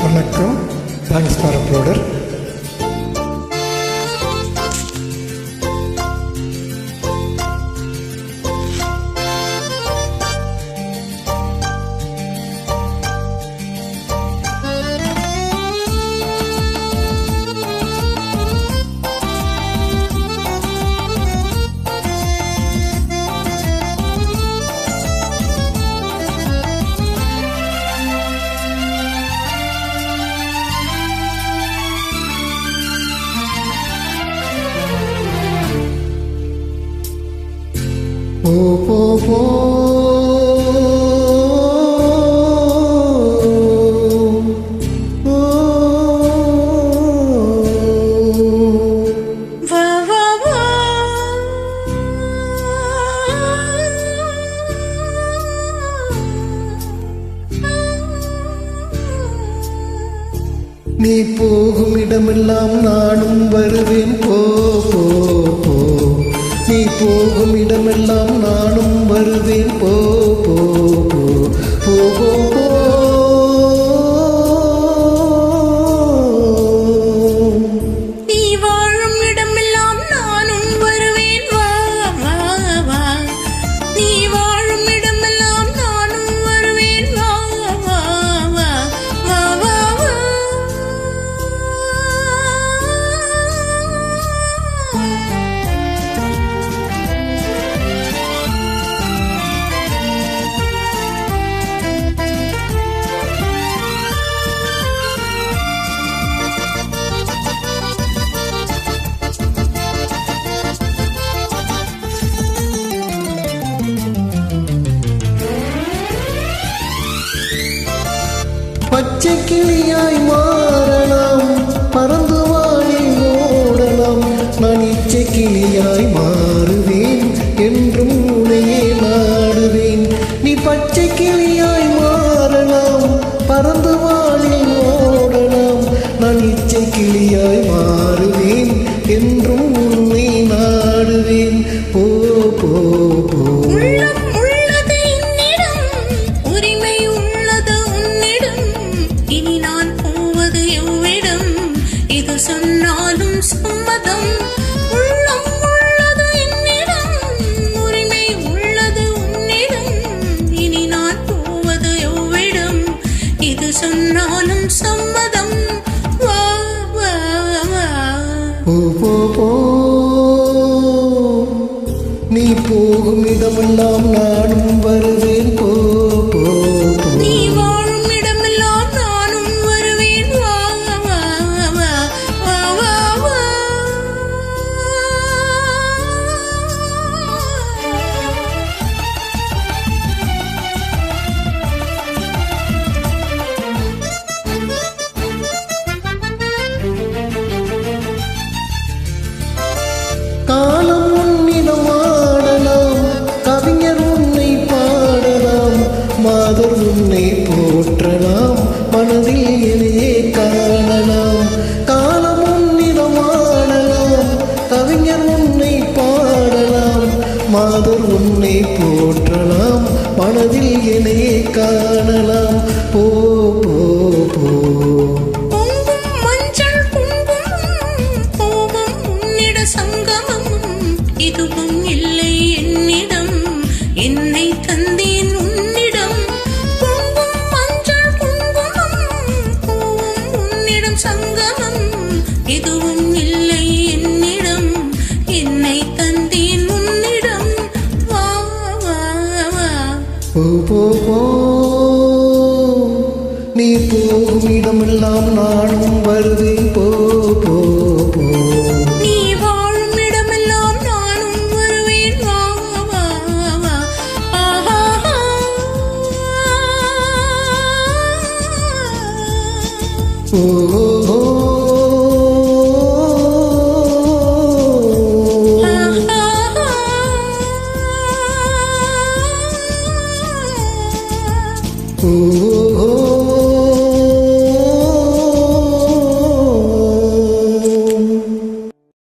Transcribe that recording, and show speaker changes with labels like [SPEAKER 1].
[SPEAKER 1] வணக்கம். Thanks for uploader. போ போ போ நீ போகும் இடமெல்லாம் நானும் வருவேன். போ போ போ நீ போகும் இடமெல்லாம் நானும் வருவேன். போ போ போ போ போ போ
[SPEAKER 2] நீ வாழும் இடமெல்லாம் நானும் வருவேன். வா வா வா நீ வாழும் இடமெல்லாம் நானும் வருவேன். வா வா வா வா வா வா
[SPEAKER 1] பச்சை கிளியாய் மாறலாம், பறந்து வானில் ஓடலாம். நான் இச்சை கிளியாய் மாறுவேன், என்றும் உன்னையே நாடுவேன். நீ பச்சை கிளியாய் மாறலாம், பறந்து வானில் ஓடலாம். நான் இச்சை கிளியாய் மாறுவேன், என்றும் உன்னை நாடுவேன். போ போ போ
[SPEAKER 2] சொன்னாலும் சம்மதம். உள்ளம் உள்ளது என்னிடம், உரிமை உள்ளது உன்னிடம். இனி நான் போவது எவ்விடம், இது சொன்னாலும் சம்மதம். வா வா வா
[SPEAKER 1] போ போ போ நீ போகும் இடமெல்லாம் நானும் வருவேன். போ போ போ
[SPEAKER 2] நீ வாழும் இடமெல்லாம் நானும் வருவேன். வா வா வா வா வா வா
[SPEAKER 1] காலம் உன்னிடம் ஆடலாம், கவிஞர் உன்னை பாடலாம். மாதர் உன்னை போற்றலாம், மனதில் என்னையே காணலாம். காலம் உன்னிடம் ஆடலாம், கவிஞர் உன்னை பாடலாம். மாதர் உன்னை போற்றலாம், மனதில் என்னையே காணலாம். போ போ போ
[SPEAKER 2] இதுவும் இல்லை என்னிடம், என்னை தந்தேன் உன்னிடம். பொங்கும் மஞ்சள் குங்குமம், பூவும் உன்னிடம் சங்கமம். இதுவும் இல்லை என்னிடம், என்னை தந்தேன் உன்னிடம். வா வா வா
[SPEAKER 1] போ போ போ நீ போகும் இடமெல்லாம் நானும் வருவேன். போ